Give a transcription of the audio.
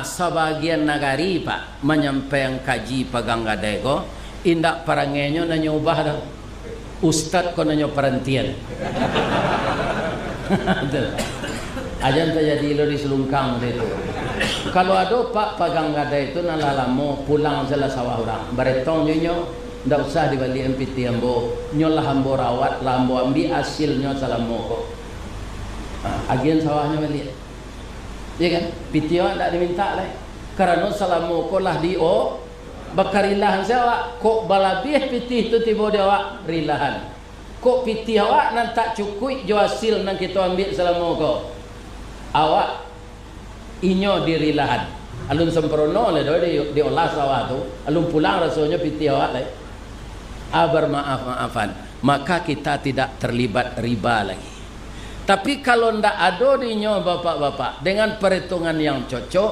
Sebagian nagari pak menyampaikan kaji pagang gadego indak parangenyo na nyubah dah ustad ko na nyo parantian. Ajan terjadi lo di selungkang itu. Kalau ada pak pagang gada itu nalalamu pulang salah sawah orang baretong nyo ndak usah dibalik empiti ambo nyolah ambo rawat lambo ambi hasilnya salamu kok. Agian sawahnya balik. Ya kan? Pitio tak diminta lah. Karena salamu ko lah dio bakarilahan saya kok balabih pitih itu tiba dia awak rilahan. Kok pitih awak nan tak cukup jo hasil nan kita ambil salamu ko. Awak inyo dirilahan. Alun sempurna le di olah sawah tu. Alun pulang rasanya pitih awak lah. Bermaaf-maafan. Maka kita tidak terlibat riba lagi. Tapi kalau ndak ada dinyo bapak-bapak dengan perhitungan yang cocok,